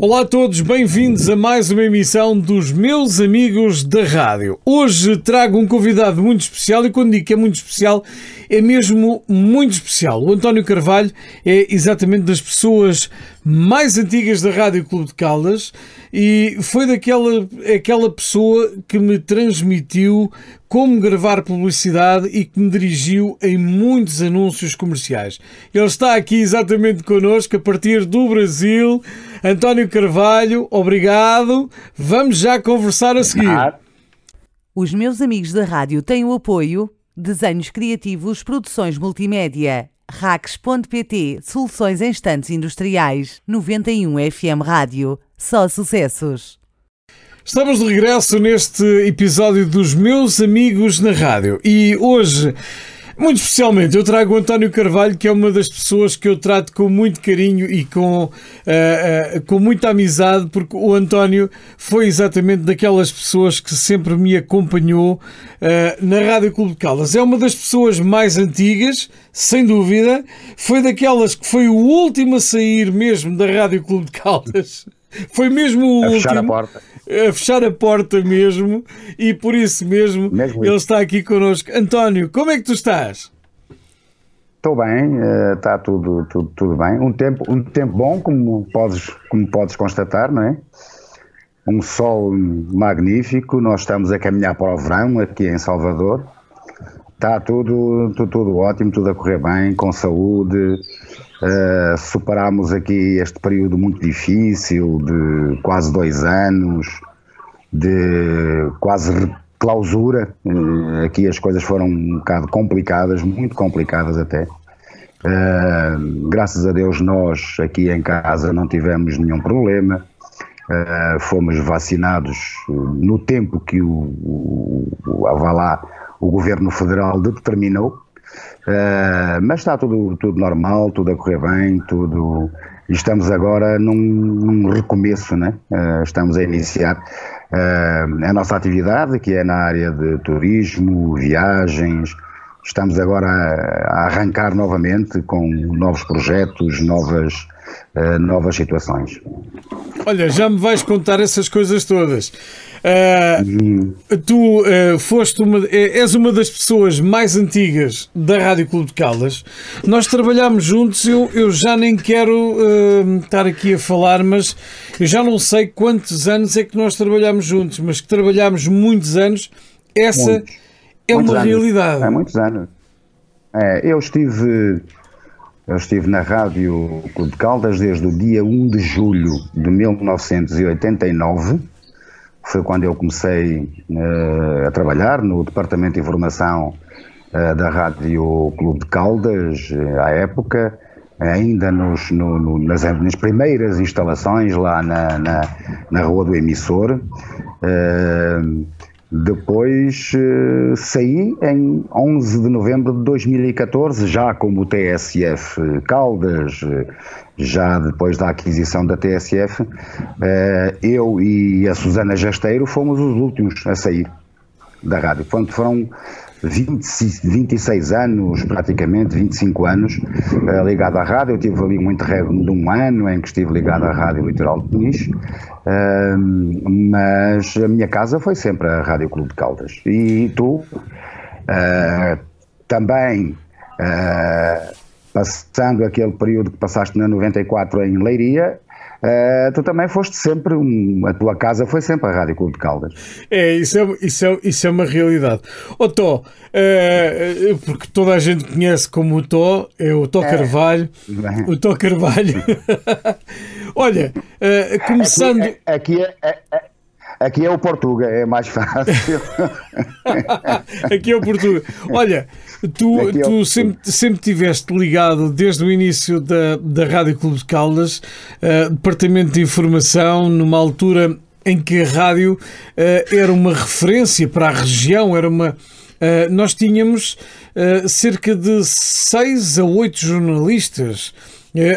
Olá a todos, bem-vindos a mais uma emissão dos Meus Amigos da Rádio. Hoje trago um convidado muito especial e quando digo que é muito especial, é mesmo muito especial. O António Carvalho é exatamente das pessoas mais antigas da Rádio Clube de Caldas e foi aquela pessoa que me transmitiu como gravar publicidade e que me dirigiu em muitos anúncios comerciais. Ele está aqui exatamente connosco a partir do Brasil. António Carvalho, obrigado. Vamos já conversar a seguir. Os Meus Amigos da Rádio têm o apoio Desenhos Criativos, Produções Multimédia, Racks.pt, Soluções em Estantes Industriais, 91 FM Rádio, só sucessos. Estamos de regresso neste episódio dos Meus Amigos na Rádio e hoje, muito especialmente, eu trago o António Carvalho, que é uma das pessoas que eu trato com muito carinho e com muita amizade, porque o António foi exatamente daquelas pessoas que sempre me acompanhou na Rádio Clube de Caldas. É uma das pessoas mais antigas, sem dúvida, foi daquelas que foi o último a sair mesmo da Rádio Clube de Caldas. Foi mesmo o último. Fechar a porta. A fechar a porta mesmo, e por isso mesmo ele está aqui connosco. António, como é que tu estás? Estou bem, está tudo bem. Um tempo bom, como podes constatar, não é? Um sol magnífico, nós estamos a caminhar para o verão aqui em Salvador. Está tudo ótimo, tudo a correr bem, com saúde. Superámos aqui este período muito difícil de quase 2 anos, de quase clausura. Aqui as coisas foram um bocado complicadas, muito complicadas até. Graças a Deus nós aqui em casa não tivemos nenhum problema. Fomos vacinados no tempo que o Governo Federal determinou. Mas está tudo normal, tudo a correr bem, estamos agora num recomeço, né? Estamos a iniciar a nossa atividade, que é na área de turismo, viagens. Estamos agora a arrancar novamente com novos projetos, novas situações. Olha, já me vais contar essas coisas todas. Tu és uma das pessoas mais antigas da Rádio Clube de Caldas. Nós trabalhámos juntos, eu já nem quero estar aqui a falar, mas eu já não sei quantos anos é que nós trabalhámos juntos, mas que trabalhámos muitos anos, essa é uma realidade. Há muitos anos. Eu estive na Rádio Clube de Caldas desde o dia 1 de julho de 1989, foi quando eu comecei a trabalhar no Departamento de Informação da Rádio Clube de Caldas, à época, ainda nas primeiras instalações lá na Rua do Emissor. Depois saí em 11 de novembro de 2014, já como TSF Caldas, já depois da aquisição da TSF, eu e a Susana Jasteiro fomos os últimos a sair da rádio. Foram 26 anos, praticamente 25 anos ligado à rádio. Eu tive ali muito interregno de 1 ano em que estive ligado à Rádio Litoral de Peniche, mas a minha casa foi sempre a Rádio Clube de Caldas. E tu também, passando aquele período que passaste na 94 em Leiria, tu também foste sempre, a tua casa foi sempre a Rádio Clube de Caldas. Isso é uma realidade. O Tó, porque toda a gente conhece como o Tó, é o Tó Carvalho. O Tó Carvalho. Olha, começando... Aqui é o Portuga, é mais fácil. Aqui é o Portuga. Olha, tu sempre estiveste ligado desde o início da Rádio Clube de Caldas, Departamento de Informação, numa altura em que a rádio era uma referência para a região, nós tínhamos cerca de 6 a 8 jornalistas.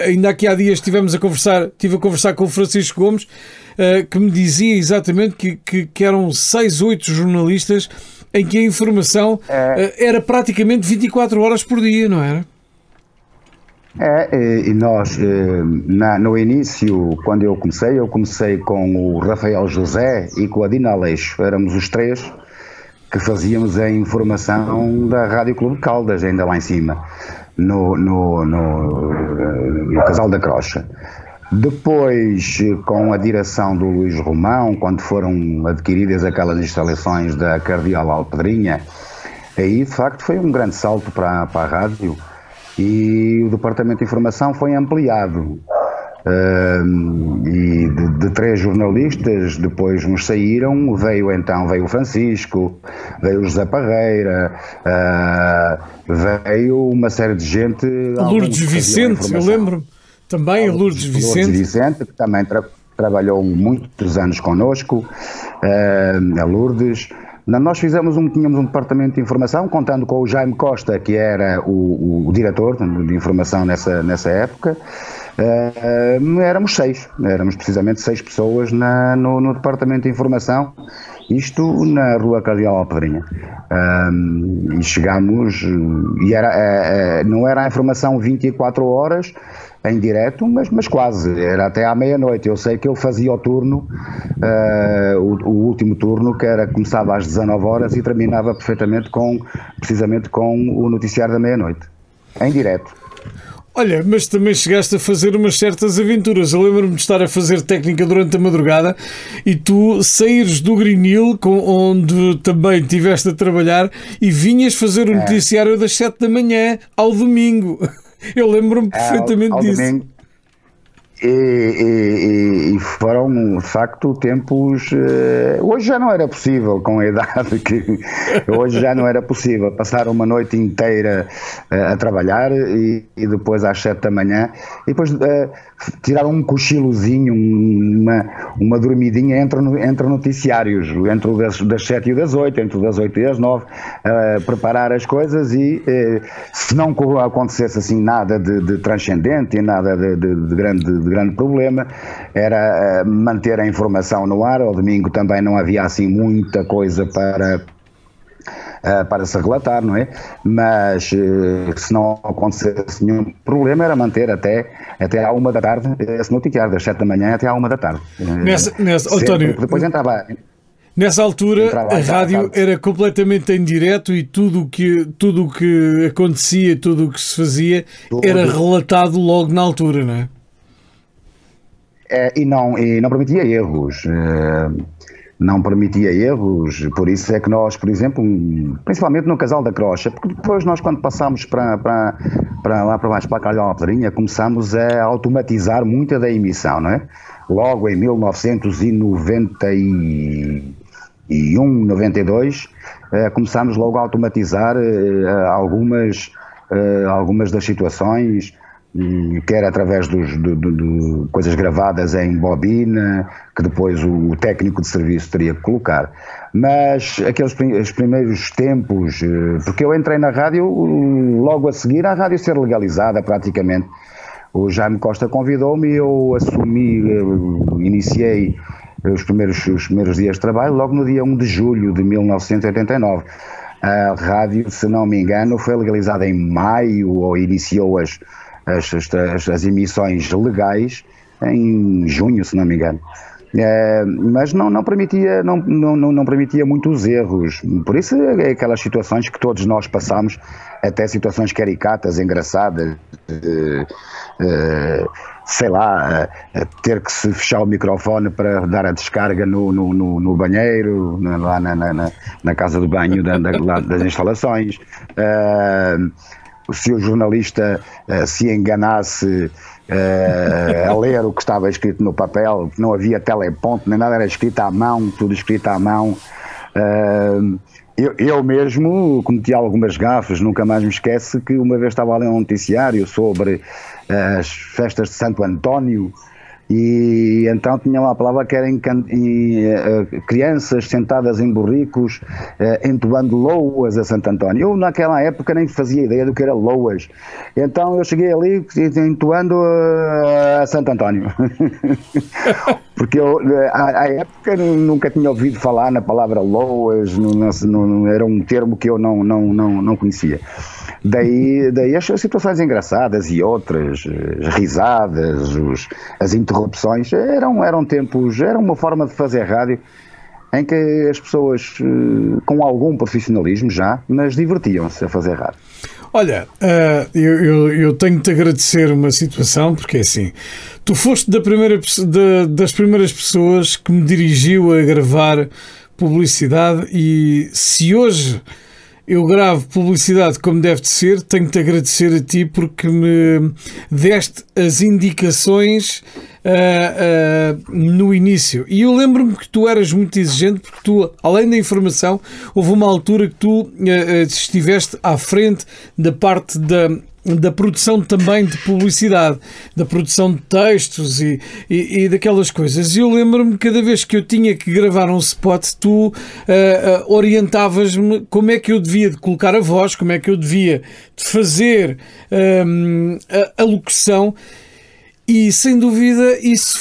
Ainda aqui há dias estive a conversar com o Francisco Gomes, que me dizia exatamente que eram 6, 8 jornalistas em que a informação era praticamente 24 horas por dia, não era? E nós, no início, quando eu comecei com o Rafael José e com a Dina Aleixo. Éramos os três que fazíamos a informação da Rádio Clube de Caldas, ainda lá em cima, no Casal da Crocha. Depois, com a direção do Luís Romão, quando foram adquiridas aquelas instalações da Cardeal Alpedrinha, aí de facto foi um grande salto para a rádio e o Departamento de Informação foi ampliado. E de 3 jornalistas, depois uns saíram, veio o Francisco, veio o José Parreira, veio uma série de gente. Lourdes Vicente, eu lembro também, Lourdes Vicente, que também trabalhou muitos anos connosco, a Lourdes. Nós tínhamos um departamento de informação, contando com o Jaime Costa, que era o diretor de informação nessa época. Éramos precisamente 6 pessoas no departamento de informação, isto na Rua Cardeal Alpedrinha. E chegámos, não era a informação 24 horas em direto, mas quase, era até à meia-noite. Eu sei que eu fazia o turno, o último turno, que começava às 19 horas e terminava precisamente com o noticiário da meia-noite, em direto. Olha, mas também chegaste a fazer umas certas aventuras. Eu lembro-me de estar a fazer técnica durante a madrugada e tu saíres do Green Hill, onde também estiveste a trabalhar, e vinhas fazer o noticiário das 7 da manhã ao domingo. Eu lembro-me perfeitamente disso. Domingo. E foram, de facto, tempos. Hoje já não era possível, com a idade que. Hoje já não era possível passar uma noite inteira a trabalhar e depois às 7 da manhã, e depois tirar um cochilozinho, uma dormidinha entre noticiários, entre das 7 e das 8, entre das 8 e das 9, preparar as coisas e, se não acontecesse assim nada de transcendente e nada de grande problema, era manter a informação no ar. Ao domingo também não havia assim muita coisa para se relatar, não é? Mas se não acontecesse nenhum problema, era manter até à 1 da tarde esse noticiário, das 7 da manhã até à 1 da tarde. António, depois entrava. Nessa altura a rádio era completamente em direto e tudo o que acontecia, tudo o que se fazia era relatado logo na altura, não é? E não permitia erros. Não permitia erros, por isso é que nós, por exemplo, principalmente no Casal da Crocha, porque depois nós, quando passámos para lá para baixo, para a Cardeal Alpedrinha, começámos a automatizar muita da emissão, não é? Logo em 1991, 92, começámos logo a automatizar algumas das situações, quer através de coisas gravadas em bobina, que depois o técnico de serviço teria que colocar. Mas os primeiros tempos, porque eu entrei na rádio logo a seguir à rádio ser legalizada praticamente. O Jaime Costa convidou-me e eu iniciei os primeiros dias de trabalho logo no dia 1 de julho de 1989. A rádio, se não me engano, foi legalizada em maio, ou iniciou as emissões legais em junho, se não me engano. Mas não permitia muitos erros. Por isso é aquelas situações que todos nós passamos, até situações caricatas, engraçadas, sei lá, ter que se fechar o microfone para dar a descarga no banheiro, lá na casa do banho das instalações. Se o jornalista se enganasse a ler o que estava escrito no papel, não havia teleponto, nem nada, era escrito à mão, tudo escrito à mão. Eu mesmo cometi algumas gafes, nunca mais me esqueço que uma vez estava a ler um noticiário sobre as festas de Santo António, e então tinha lá a palavra que eram crianças sentadas em borricos entoando loas a Santo António. Eu naquela época nem fazia ideia do que era loas, então eu cheguei ali entoando a Santo António. Porque eu à época nunca tinha ouvido falar na palavra loas, era um termo que eu não conhecia. Daí as situações engraçadas e outras, as risadas, as interrupções, eram tempos, era uma forma de fazer rádio em que as pessoas, com algum profissionalismo já, mas divertiam-se a fazer rádio. Olha, eu tenho-te agradecer uma situação, porque é assim, tu foste das primeiras pessoas que me dirigiu a gravar publicidade, e se hoje eu gravo publicidade como deve de ser, tenho-te agradecer a ti porque me deste as indicações no início. E eu lembro-me que tu eras muito exigente, porque tu, além da informação, houve uma altura que tu estiveste à frente da parte da produção também de publicidade, da produção de textos e daquelas coisas. E eu lembro-me que cada vez que eu tinha que gravar um spot, tu orientavas-me como é que eu devia de colocar a voz, como é que eu devia de fazer a locução. E, sem dúvida, isso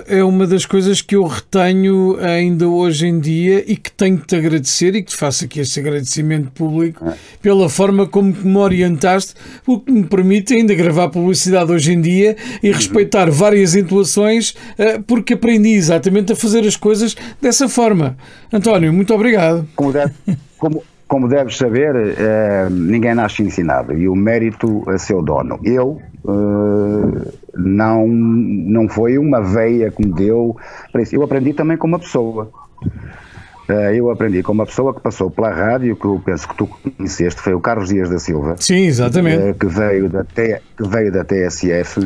é uma das coisas que eu retenho ainda hoje em dia e que tenho de te agradecer, e que te faço aqui este agradecimento público pela forma como me orientaste, o que me permite ainda gravar publicidade hoje em dia e respeitar várias entoações, porque aprendi exatamente a fazer as coisas dessa forma. António, muito obrigado. Como deves saber, ninguém nasce ensinado, e o mérito é seu dono. Não foi uma veia que me deu para isso. Eu aprendi também com uma pessoa. Eu aprendi com uma pessoa que passou pela rádio, que eu penso que tu conheceste, foi o Carlos Dias da Silva. Sim, exatamente. Que veio da TSF.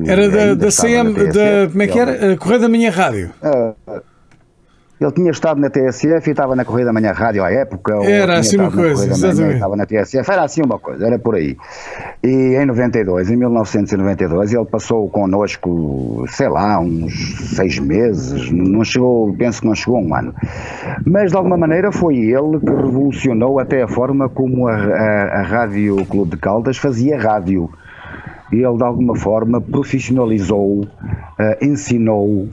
Era da CM, como é que era? Correio da Manhã Rádio. Ele tinha estado na TSF e estava na Correia da Manhã Rádio à época. Era assim uma coisa, exatamente. Estava na TSF, era assim uma coisa, era por aí. E em 1992, ele passou connosco, sei lá, uns 6 meses, não chegou, penso que não chegou a um ano. Mas de alguma maneira foi ele que revolucionou até a forma como a Rádio Clube de Caldas fazia rádio. Ele de alguma forma profissionalizou, ensinou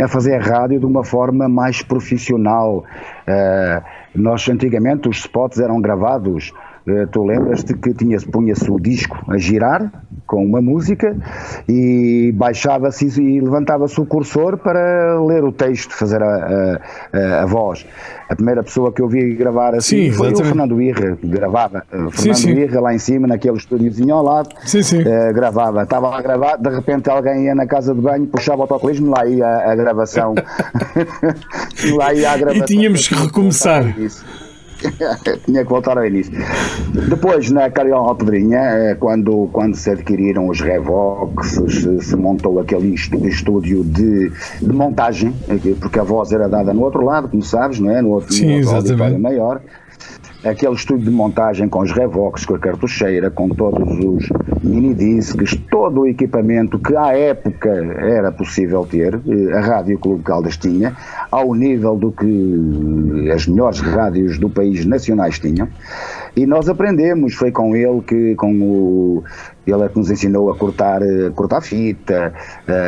a fazer rádio de uma forma mais profissional. Nós antigamente os spots eram gravados, tu lembras-te que punha-se o disco a girar com uma música e baixava-se e levantava-se o cursor para ler o texto, fazer a voz. A primeira pessoa que eu vi gravar assim foi o Fernando Irra, que gravava. Fernando Irra lá em cima, naquele estúdiozinho ao lado, gravava. Estava a gravar, de repente alguém ia na casa de banho, puxava o autocolismo, lá ia a gravação. E tínhamos que recomeçar. Tinha que voltar ao início. Depois, na Cariola Pedrinha, quando se adquiriram os Revox, se montou aquele estúdio de montagem, porque a voz era dada no outro lado, como sabes, não é? No outro auditório maior. Aquele estúdio de montagem com os Revox, com a cartucheira, com todos os mini-discs, todo o equipamento que à época era possível ter, a Rádio Clube de Caldas tinha, ao nível do que as melhores rádios do país nacionais tinham, e nós aprendemos, foi com ele que, ele é que nos ensinou a cortar fita,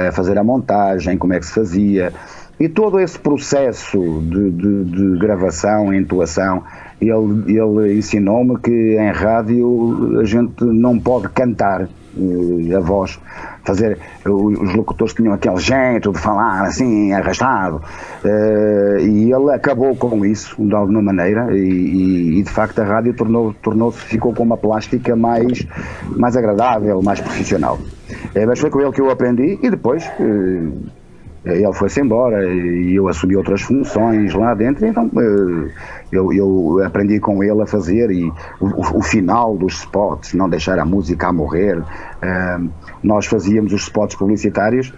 a fazer a montagem, como é que se fazia, e todo esse processo de gravação, entoação. Ele ensinou-me que em rádio a gente não pode cantar a voz, os locutores tinham aquele jeito de falar assim, arrastado, e ele acabou com isso de alguma maneira, e de facto a rádio ficou com uma plástica mais agradável, mais profissional. Mas foi com ele que eu aprendi, e depois ele foi-se embora e eu assumi outras funções lá dentro, então eu aprendi com ele a fazer o final dos spots, não deixar a música a morrer. Nós fazíamos os spots publicitários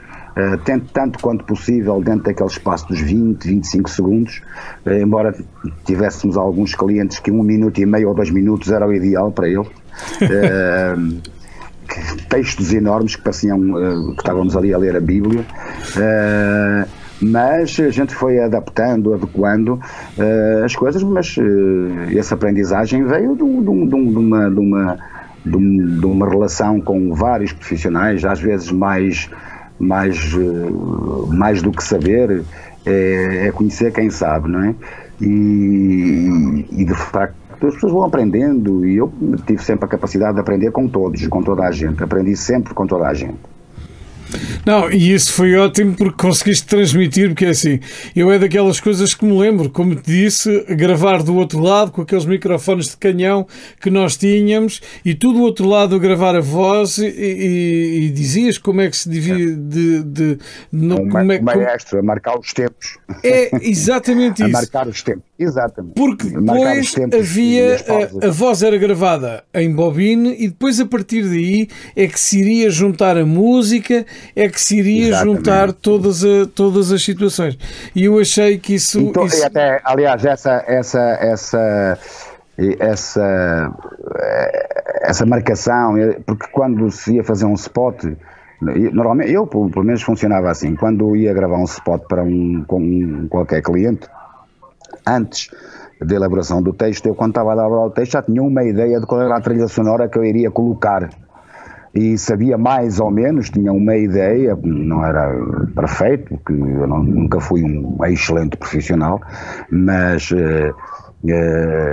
tanto quanto possível dentro daquele espaço dos 20, 25 segundos, embora tivéssemos alguns clientes que 1 minuto e meio ou 2 minutos era o ideal para ele. Textos enormes que pareciam que estávamos ali a ler a Bíblia, mas a gente foi adaptando, adequando as coisas, mas essa aprendizagem veio de uma relação com vários profissionais, às vezes mais do que saber, é conhecer quem sabe, não é? E de facto as pessoas vão aprendendo e eu tive sempre a capacidade de aprender com todos, com toda a gente. Aprendi sempre com toda a gente. Não, e isso foi ótimo porque conseguiste transmitir, porque é assim, eu é daquelas coisas que me lembro, como te disse, gravar do outro lado com aqueles microfones de canhão que nós tínhamos e tu do outro lado a gravar a voz e dizias como é que se devia o maestro a marcar os tempos. É exatamente isso. A marcar os tempos, exatamente. Porque depois havia, a voz era gravada em bobine e depois a partir daí é que se iria juntar a música, é que se iria juntar todas as situações. E eu achei que isso... Então, isso... E até, aliás, essa marcação, porque quando se ia fazer um spot, normalmente, eu pelo menos funcionava assim, quando ia gravar um spot para com qualquer cliente, antes da elaboração do texto, eu quando estava a elaborar o texto já tinha uma ideia de qual era a trilha sonora que eu iria colocar. E sabia mais ou menos, tinha uma ideia, não era perfeito, porque eu nunca fui um excelente profissional, mas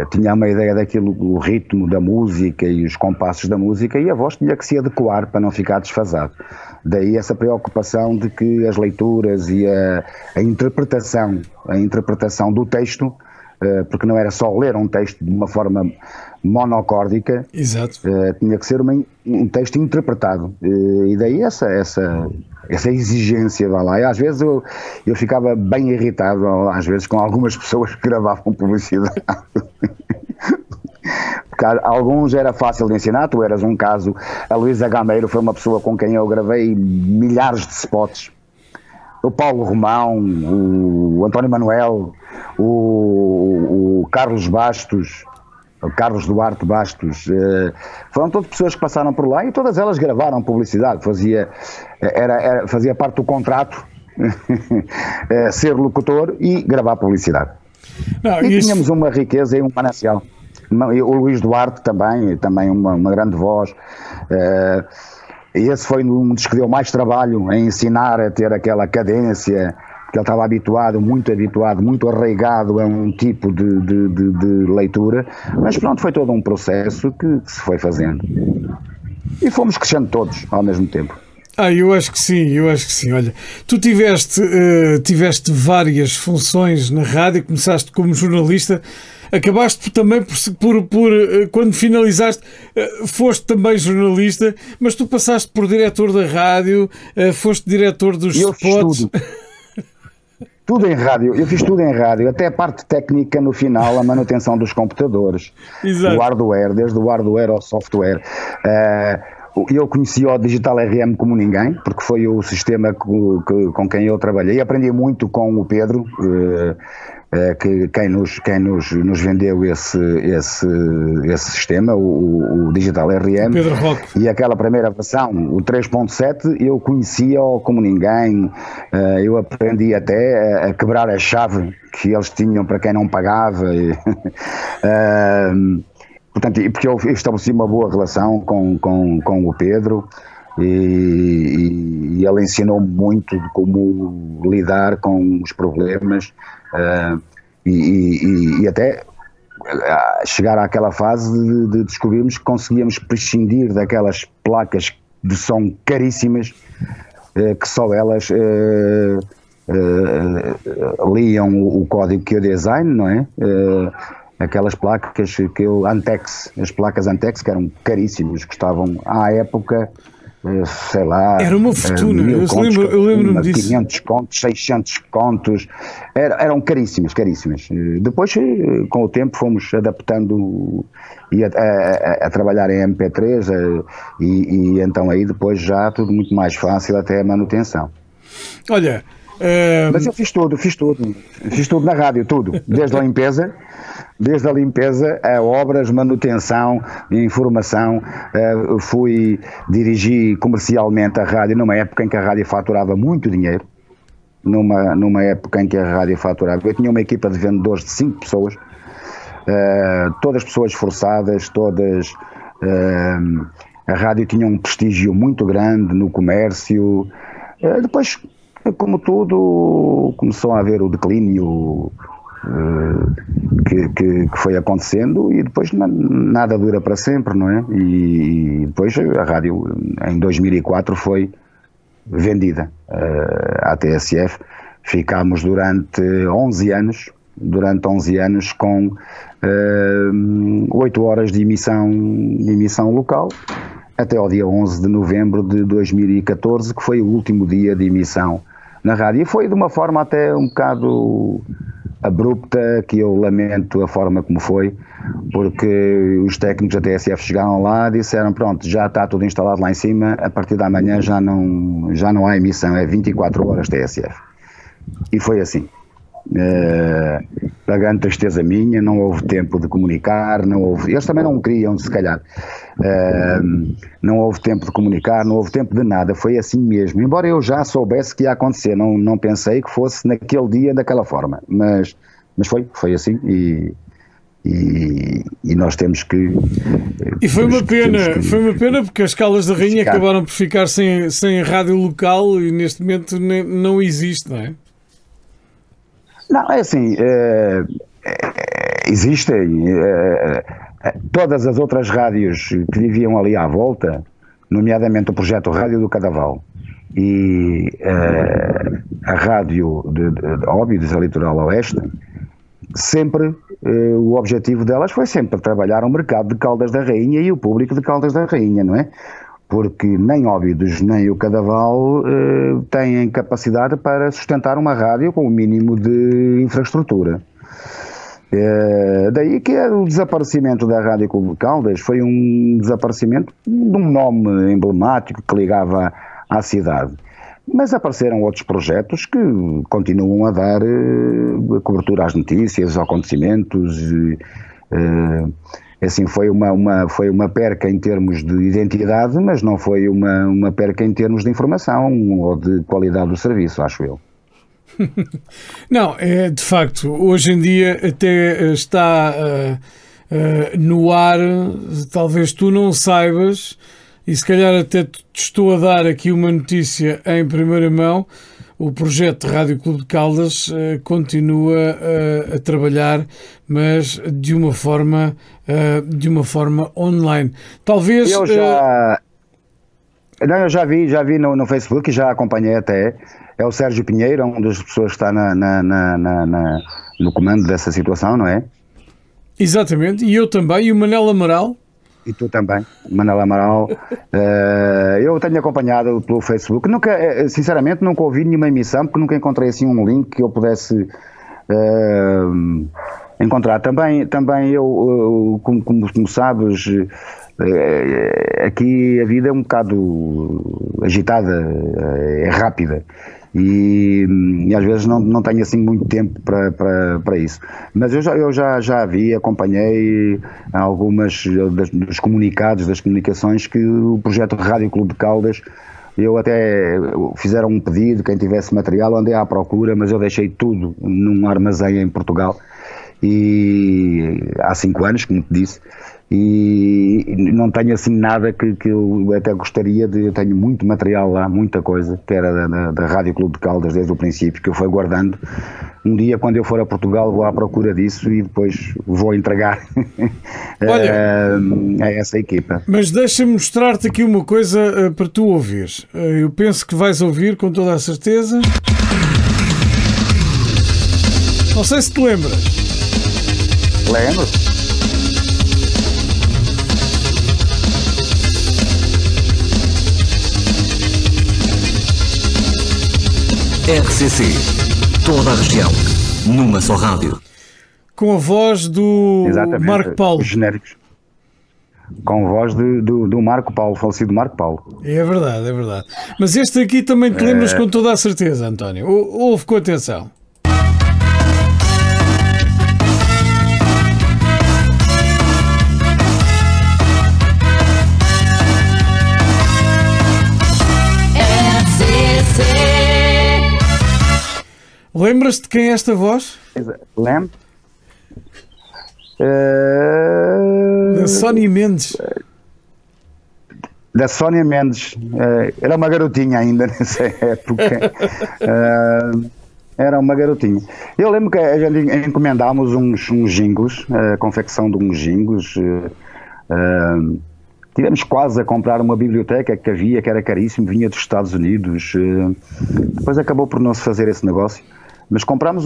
tinha uma ideia daquilo, o ritmo da música e os compassos da música, e a voz tinha que se adequar para não ficar desfasado. Daí essa preocupação de que as leituras e a interpretação do texto, porque não era só ler um texto de uma forma monocórdica. Exato. Tinha que ser um texto interpretado, e daí essa exigência, vai lá, e às vezes eu ficava bem irritado, às vezes com algumas pessoas que gravavam publicidade. Porque alguns era fácil de ensinar, tu eras um caso, a Luísa Gameiro foi uma pessoa com quem eu gravei milhares de spots, o Paulo Romão, o António Manuel, o Carlos Bastos, o Carlos Duarte Bastos, foram todas pessoas que passaram por lá e todas elas gravaram publicidade, fazia parte do contrato ser locutor e gravar publicidade. Não, e tínhamos uma riqueza e um manancial. O Luís Duarte também uma grande voz. Esse foi um dos que deu mais trabalho em ensinar a ter aquela cadência, porque ele estava muito arraigado a um tipo de leitura, mas pronto, foi todo um processo que se foi fazendo. E fomos crescendo todos ao mesmo tempo. Eu acho que sim. Olha, tu tiveste várias funções na rádio, começaste como jornalista, acabaste também por quando finalizaste, foste também jornalista, mas tu passaste por diretor da rádio, foste diretor dos spots. Tudo em rádio, eu fiz tudo em rádio, até a parte técnica no final, a manutenção dos computadores, o hardware, desde o hardware ao software. Eu conheci o Digital RM como ninguém, porque foi o sistema com quem eu trabalhei. Aprendi muito com o Pedro, quem nos vendeu esse sistema, o Digital RM. Pedro Roque. E aquela primeira versão, o 3.7, eu conhecia como ninguém. Eu aprendi até a quebrar a chave que eles tinham para quem não pagava. Portanto, porque eu estabeleci uma boa relação com o Pedro e ele ensinou-me muito de como lidar com os problemas e até chegar àquela fase de descobrirmos que conseguíamos prescindir daquelas placas de som caríssimas que só elas liam o código que eu design, não é? Aquelas placas as placas Antex, que eram caríssimas, custavam à época, sei lá... Era uma fortuna, eu lembro-me disso. 500 contos, 600 contos, eram caríssimas. Depois, com o tempo, fomos adaptando e a trabalhar em MP3 e então aí depois já tudo muito mais fácil, até a manutenção. Olha... Mas eu fiz tudo na rádio, tudo, desde a limpeza a obras, manutenção, informação. Dirigi comercialmente a rádio numa época em que a rádio faturava muito dinheiro, numa época em que a rádio faturava. Eu tinha uma equipa de vendedores de 5 pessoas, todas pessoas esforçadas, a rádio tinha um prestígio muito grande no comércio. Depois, como tudo, começou a haver o declínio que foi acontecendo, e depois nada dura para sempre, não é? E depois a rádio em 2004 foi vendida à TSF. Ficámos durante 11 anos com 8 horas de emissão local, até ao dia 11 de novembro de 2014, que foi o último dia de emissão na rádio. E foi de uma forma até um bocado abrupta, que eu lamento a forma como foi, porque os técnicos da TSF chegaram lá e disseram: pronto, já está tudo instalado lá em cima, a partir da manhã já não há emissão, é 24 horas TSF. E foi assim. Da grande tristeza minha, não houve tempo de comunicar, eles também não queriam, se calhar, não houve tempo de comunicar, não houve tempo de nada, foi assim mesmo, embora eu já soubesse que ia acontecer, não pensei que fosse naquele dia daquela forma, mas foi assim, e nós temos que... E foi uma pena porque as Caldas da Rainha acabaram por ficar sem rádio local, e neste momento não existe, não é? Não, é assim, existem todas as outras rádios que viviam ali à volta, nomeadamente o projeto Rádio do Cadaval e a rádio de Óbidos, a Litoral Oeste, sempre o objetivo delas foi sempre trabalhar o mercado de Caldas da Rainha e o público de Caldas da Rainha, não é? Porque nem Óbidos nem o Cadaval têm capacidade para sustentar uma rádio com o mínimo de infraestrutura. Daí que o desaparecimento da Rádio Clube de Caldas foi um desaparecimento de um nome emblemático que ligava à cidade. Mas apareceram outros projetos que continuam a dar cobertura às notícias, aos acontecimentos. Assim, foi uma perca em termos de identidade, mas não foi uma perca em termos de informação ou de qualidade do serviço, acho eu. Não, de facto, hoje em dia até está no ar, talvez tu não saibas, e se calhar até te estou a dar aqui uma notícia em primeira mão. O projeto de Rádio Clube de Caldas continua a trabalhar, mas de uma forma online. Talvez... Eu já vi no Facebook e já acompanhei até. É o Sérgio Pinheiro, uma das pessoas que está no comando dessa situação, não é? Exatamente, e eu também, e o Manel Amaral. E tu também, Manel Amaral. Eu tenho acompanhado pelo Facebook. Sinceramente, nunca ouvi nenhuma emissão, porque nunca encontrei assim um link que eu pudesse encontrar. Também eu, como sabes, aqui a vida é um bocado agitada, é rápida. E às vezes não tenho assim muito tempo para isso, mas eu já vi, acompanhei algumas dos comunicados, das comunicações, que o projeto Rádio Clube de Caldas, eu até fizeram um pedido, quem tivesse material, andei à procura, mas eu deixei tudo num armazém em Portugal, e há 5 anos, como te disse, e não tenho assim nada que eu até gostaria de. Eu tenho muito material lá, muita coisa, que era da Rádio Clube de Caldas desde o princípio, que eu fui guardando. Um dia, quando eu for a Portugal, vou à procura disso e depois vou entregar a essa equipa. Mas deixa-me mostrar-te aqui uma coisa para tu ouvires. Eu penso que vais ouvir com toda a certeza. Não sei se te lembras. Lembro. RCC, toda a região, numa só rádio. Com a voz do Marco Paulo. Os genéricos. Com a voz do Marco Paulo, falecido Marco Paulo. É verdade, é verdade. Mas este aqui também te lembras com toda a certeza, António. Ouve com atenção. Lembras-te de quem é esta voz? Lembro. Da Sónia Mendes. Da Sónia Mendes. Era uma garotinha ainda nessa época. Era uma garotinha. Eu lembro que a gente encomendámos uns jingles, a confecção de uns jingles. Tivemos quase a comprar uma biblioteca que havia, que era caríssimo, vinha dos Estados Unidos. Depois acabou por não se fazer esse negócio. Mas comprámos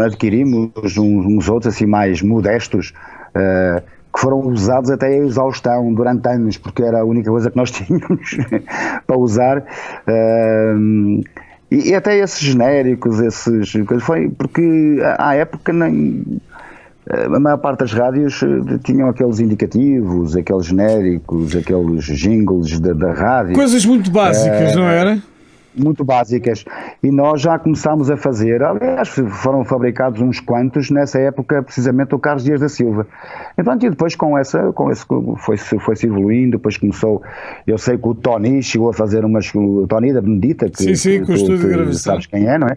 adquirimos uns outros assim mais modestos, que foram usados até a exaustão durante anos, porque era a única coisa que nós tínhamos para usar. E até esses genéricos, foi porque à época a maior parte das rádios tinham aqueles indicativos, aqueles genéricos, aqueles jingles da rádio. Coisas muito básicas, não era? Muito básicas, e nós já começámos a fazer, aliás foram fabricados uns quantos nessa época, precisamente o Carlos Dias da Silva. E depois com esse foi-se evoluindo, depois começou, eu sei que o Tony chegou a fazer o Tony da Benedita, que com o estúdio de gravação, sabes quem é, não é?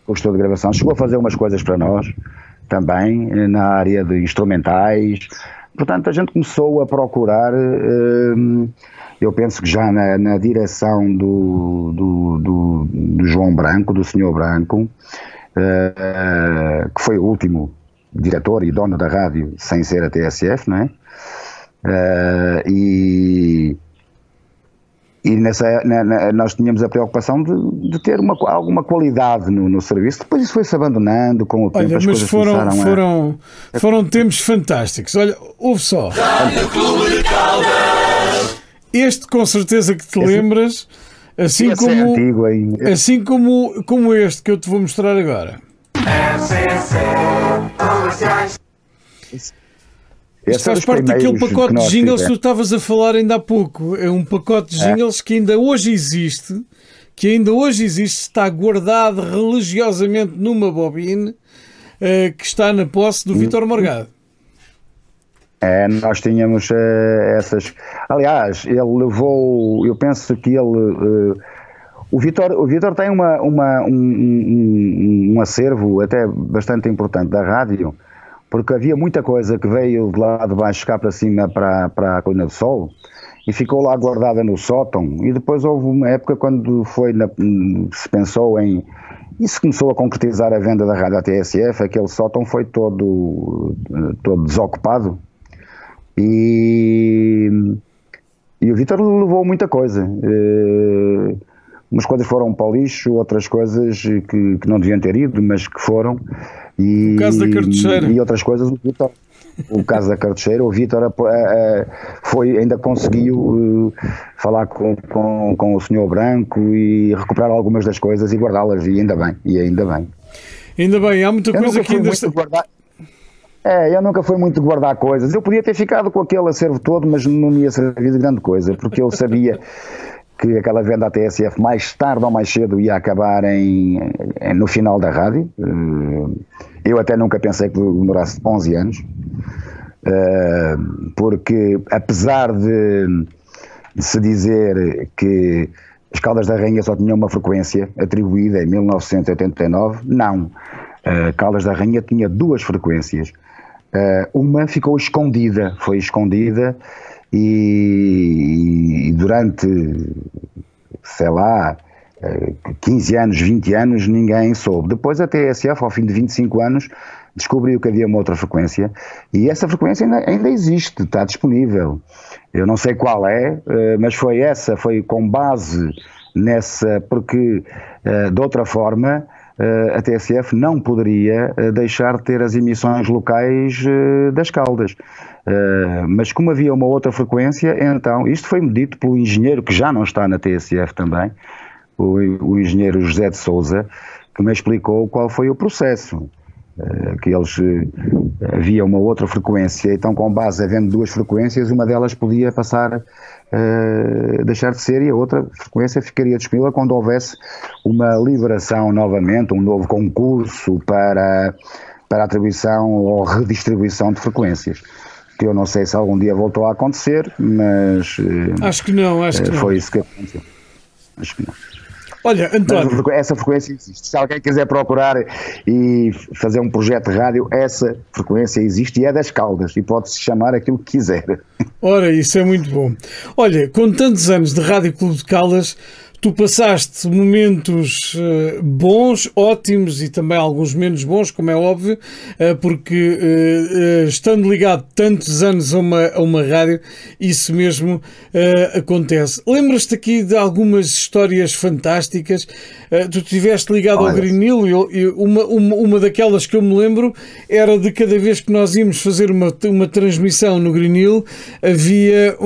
O estúdio de gravação, chegou a fazer umas coisas para nós, também, na área de instrumentais, portanto a gente começou a procurar... Eu penso que já na direção do João Branco, do Sr. Branco, que foi o último diretor e dono da rádio sem ser a TSF, não é? E nós tínhamos a preocupação de ter alguma qualidade no serviço. Depois isso foi-se abandonando com o tempo. Olha, mas foram tempos fantásticos. Olha, ouve só. Este com certeza que te lembras, assim como este que eu te vou mostrar agora. Isto faz parte daquele pacote de jingles que tu estavas a falar ainda há pouco. É um pacote de jingles que ainda hoje existe, está guardado religiosamente numa bobine, que está na posse do Vítor Morgado. Nós tínhamos essas... Aliás, ele levou... Eu penso que ele... O Vítor tem um acervo até bastante importante da rádio, porque havia muita coisa que veio de lá de baixo cá para cima, para a Colina do Sol, e ficou lá guardada no sótão. E depois houve uma época quando se pensou em... E se começou a concretizar a venda da rádio à TSF, aquele sótão foi todo desocupado. E o Vítor levou muita coisa. Umas coisas foram para o lixo, outras coisas que não deviam ter ido, mas que foram. O caso da cartucheira. E outras coisas, o caso da cartucheira, o Vítor ainda conseguiu falar com o Sr. Branco e recuperar algumas das coisas e guardá-las, e ainda bem. Ainda bem, há muita coisa que ainda... Eu nunca fui muito de guardar coisas. Eu podia ter ficado com aquele acervo todo, mas não me ia servir de grande coisa, porque eu sabia que aquela venda à TSF mais tarde ou mais cedo ia acabar no final da rádio. Eu até nunca pensei que demorasse 11 anos, porque apesar de se dizer que as Caldas da Rainha só tinham uma frequência atribuída em 1989, não. Caldas da Rainha tinha duas frequências. Uma ficou escondida, e durante, sei lá, 15 anos, 20 anos, ninguém soube. Depois a TSF, ao fim de 25 anos, descobriu que havia uma outra frequência, e essa frequência ainda existe, está disponível. Eu não sei qual é, mas foi com base nessa, porque de outra forma a TSF não poderia deixar de ter as emissões locais das Caldas. Mas como havia uma outra frequência, então, isto foi-me dito pelo engenheiro que já não está na TSF também, o engenheiro José de Sousa, que me explicou qual foi o processo. Que eles havia uma outra frequência, então com base havendo duas frequências, uma delas podia passar deixar de ser, e a outra frequência ficaria disponível quando houvesse uma liberação novamente, um novo concurso para atribuição ou redistribuição de frequências, que eu não sei se algum dia voltou a acontecer, mas acho que não. Foi isso que aconteceu. Acho que não. Olha, António, mas essa frequência existe. Se alguém quiser procurar e fazer um projeto de rádio, essa frequência existe e é das Caldas, e pode-se chamar aquilo que quiser. Ora, isso é muito bom. Olha, com tantos anos de Rádio Clube de Caldas, Tu passaste momentos bons, ótimos e também alguns menos bons, como é óbvio, porque estando ligado tantos anos a uma rádio, isso mesmo acontece. Lembras-te aqui de algumas histórias fantásticas? Tu estiveste ligado ao Greenhill e uma daquelas que eu me lembro era de cada vez que nós íamos fazer uma transmissão no Greenhill, havia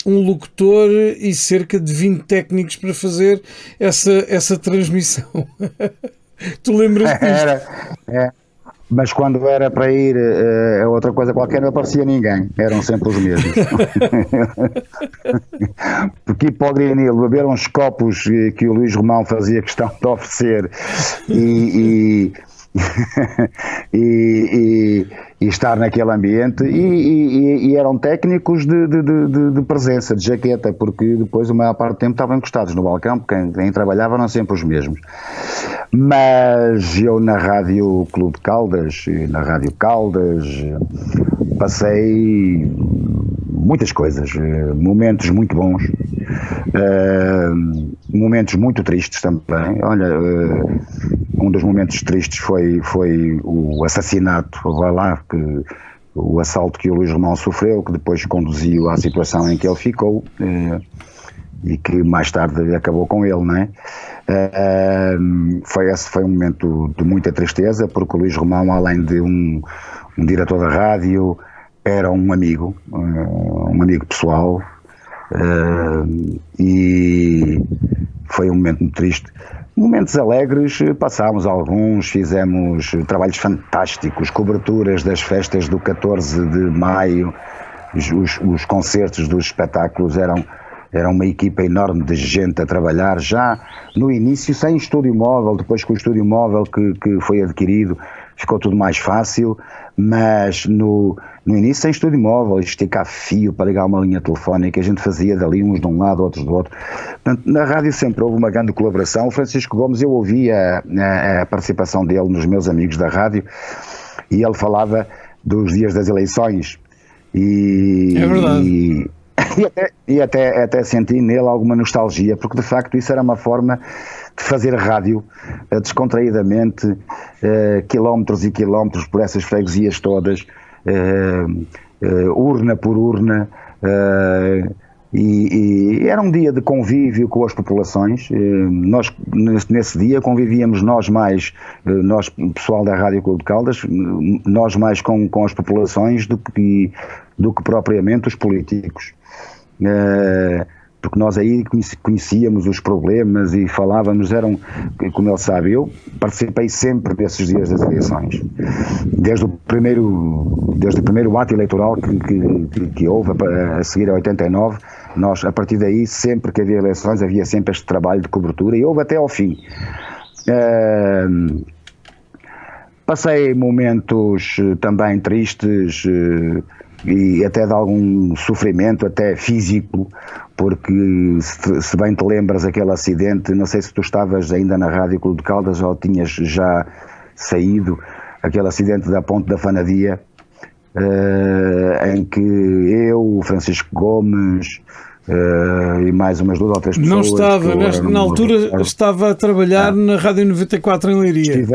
um locutor e cerca de 20 técnicos para fazer essa transmissão. Tu lembras disto? Mas quando era para ir a outra coisa qualquer não aparecia ninguém, eram sempre os mesmos. Porque ir para o Greenhill, beber uns copos que o Luís Romão fazia questão de oferecer e estar naquele ambiente e eram técnicos de presença, de jaqueta, porque depois a maior parte do tempo estavam encostados no balcão, porque quem trabalhava eram sempre os mesmos. Mas eu na Rádio Clube de Caldas, na Rádio Caldas, passei muitas coisas, momentos muito bons, momentos muito tristes também. Olha, um dos momentos tristes foi o assassinato, vai lá, o assalto que o Luís Romão sofreu, que depois conduziu à situação em que ele ficou e que mais tarde acabou com ele, não é? Esse foi um momento de muita tristeza, porque o Luís Romão, além de um diretor da rádio, era um amigo pessoal, e foi um momento muito triste. Momentos alegres, passámos alguns, fizemos trabalhos fantásticos, coberturas das festas do 14 de maio, os concertos dos espetáculos eram uma equipa enorme de gente a trabalhar, já no início sem estúdio móvel, depois com o estúdio móvel que foi adquirido ficou tudo mais fácil, mas no início sem estúdio móvel, esticar fio para ligar uma linha telefónica, a gente fazia dali uns de um lado, outros do outro. Portanto, na rádio sempre houve uma grande colaboração. O Francisco Gomes, eu ouvia a participação dele nos Meus Amigos da Rádio, e ele falava dos dias das eleições, é verdade. E até senti nele alguma nostalgia, porque de facto isso era uma forma de fazer rádio descontraídamente, quilómetros e quilómetros por essas freguesias todas, urna por urna, e era um dia de convívio com as populações. Nós nesse dia convivíamos nós pessoal da Rádio Clube de Caldas, nós mais com as populações do que propriamente os políticos, porque nós aí conhecíamos os problemas e falávamos. Como ele sabe, eu participei sempre desses dias das eleições, desde o primeiro ato eleitoral que houve a seguir a 89, nós a partir daí, sempre que havia eleições, havia sempre este trabalho de cobertura, e houve até ao fim. Passei momentos também tristes, e até de algum sofrimento, até físico, porque se bem te lembras aquele acidente, não sei se tu estavas ainda na Rádio Clube de Caldas ou tinhas já saído, aquele acidente da Ponte da Fanadia, em que eu, o Francisco Gomes e mais umas 2 ou 3 pessoas... Não estava, na altura estava a trabalhar na Rádio 94 em Leiria.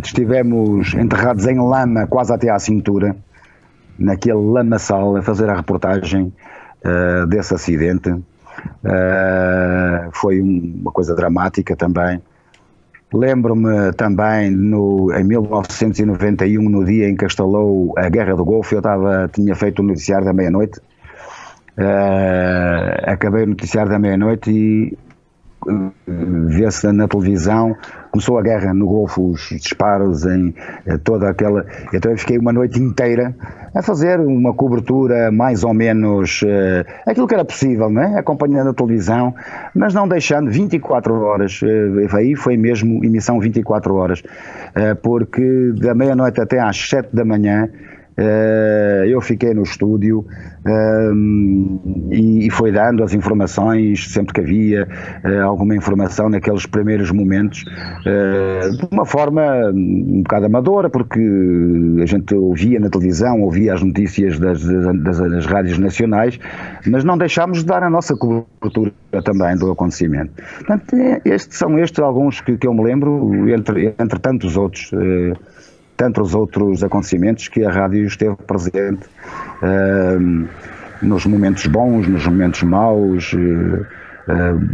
Estivemos enterrados em lama quase até à cintura, naquele lamaçal, a fazer a reportagem desse acidente. Foi uma coisa dramática também. Lembro-me também em 1991, no dia em que instalou a Guerra do Golfo, eu tinha feito o noticiário da meia-noite, acabei o noticiário da meia-noite e vê-se na televisão, começou a guerra no Golfo, os disparos em toda aquela... Então eu fiquei uma noite inteira a fazer uma cobertura mais ou menos aquilo que era possível, não é? Acompanhando a televisão, mas não deixando 24 horas, aí foi mesmo emissão 24 horas, porque da meia-noite até às 7 da manhã eu fiquei no estúdio e foi dando as informações sempre que havia alguma informação naqueles primeiros momentos, de uma forma um bocado amadora, porque a gente ouvia na televisão, ouvia as notícias das rádios nacionais, mas não deixámos de dar a nossa cobertura também do acontecimento. Portanto, são estes alguns que eu me lembro, entre tantos outros acontecimentos que a rádio esteve presente, nos momentos bons, nos momentos maus,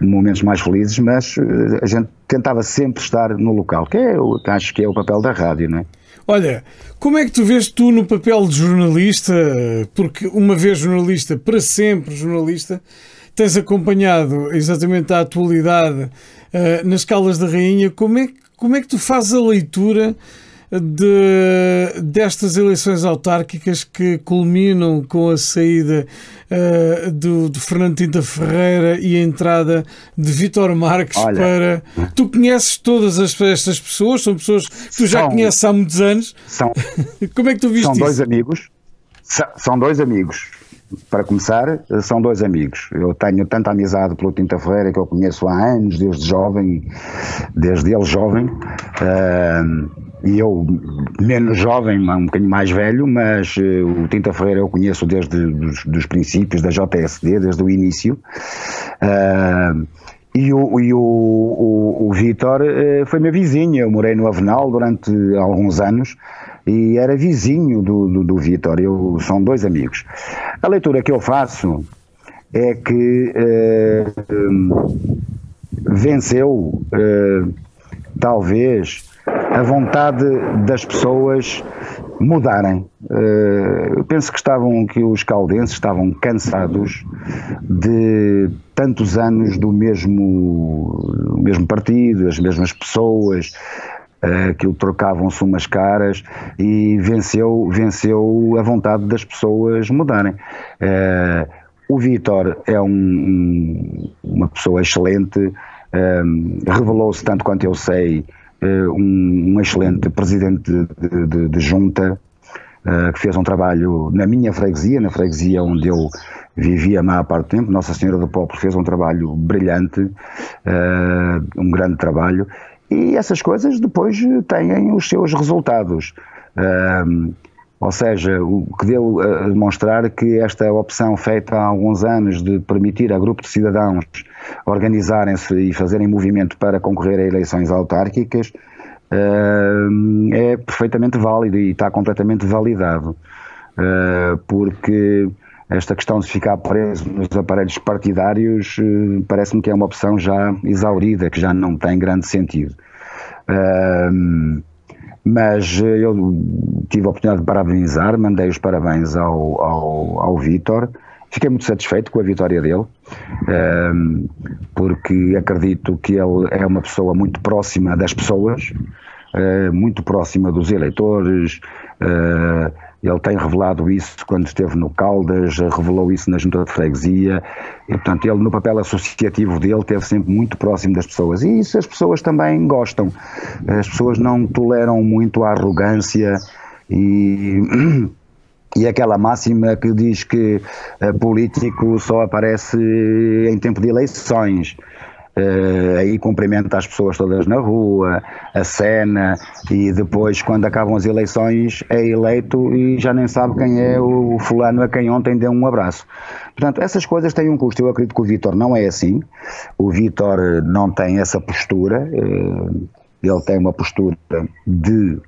momentos mais felizes, mas a gente tentava sempre estar no local, que acho que é o papel da rádio, não é? Olha, como é que tu vês no papel de jornalista, porque uma vez jornalista, para sempre jornalista, tens acompanhado exatamente a atualidade nas Caldas da Rainha, como é que tu fazes a leitura destas eleições autárquicas que culminam com a saída de Fernando Tinta Ferreira e a entrada de Vítor Marques? Olha, Tu conheces todas estas pessoas? São pessoas que tu já conheces há muitos anos? Como é que tu viste isso? São dois amigos. São dois amigos. Para começar, são dois amigos. Eu tenho tanta amizade pelo Tinta Ferreira, que eu conheço há anos, desde ele jovem, e eu menos jovem, um bocadinho mais velho, mas o Tinta Ferreira eu conheço desde os princípios da JSD, desde o início. E o Vítor foi meu vizinho. Eu morei no Avenal durante alguns anos e era vizinho do Vítor. São dois amigos. A leitura que eu faço é que venceu talvez a vontade das pessoas mudarem. Eu penso que os caldenses estavam cansados de tantos anos do mesmo partido, as mesmas pessoas, aquilo trocavam-se umas caras, e venceu a vontade das pessoas mudarem. O Vítor é uma pessoa excelente, revelou-se, tanto quanto eu sei, um excelente presidente de junta, que fez um trabalho na minha freguesia, na freguesia onde eu vivia a maior parte do tempo. Nossa Senhora do Popolo fez um trabalho brilhante, um grande trabalho, e essas coisas depois têm os seus resultados. Ou seja, o que deu a demonstrar que esta opção feita há alguns anos de permitir a grupo de cidadãos organizarem-se e fazerem movimento para concorrer a eleições autárquicas é perfeitamente válido e está completamente validado, porque esta questão de ficar preso nos aparelhos partidários parece-me que é uma opção já exaurida, que já não tem grande sentido. Mas eu tive a oportunidade de parabenizar, mandei os parabéns ao Vítor. Fiquei muito satisfeito com a vitória dele, porque acredito que ele é uma pessoa muito próxima das pessoas, muito próxima dos eleitores. Ele tem revelado isso quando esteve no Caldas, revelou isso na Junta de Freguesia, e portanto ele, no papel associativo dele, esteve sempre muito próximo das pessoas, e isso as pessoas também gostam. As pessoas não toleram muito a arrogância e aquela máxima que diz que político só aparece em tempo de eleições. Aí cumprimenta as pessoas todas na rua, acena, e depois, quando acabam as eleições, é eleito e já nem sabe quem é o fulano a quem ontem deu um abraço. Portanto, essas coisas têm um custo. Eu acredito que o Vítor não é assim. O Vítor não tem essa postura. Ele tem uma postura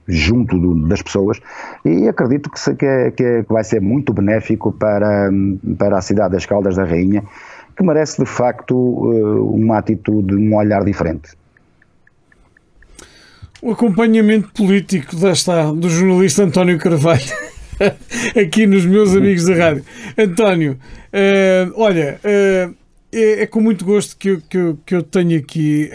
junto das pessoas, e acredito que vai ser muito benéfico para a cidade das Caldas da Rainha, que merece de facto uma atitude, um olhar diferente. O acompanhamento político do jornalista António Carvalho aqui nos Meus Amigos da Rádio. António, olha, é com muito gosto que eu tenho aqui.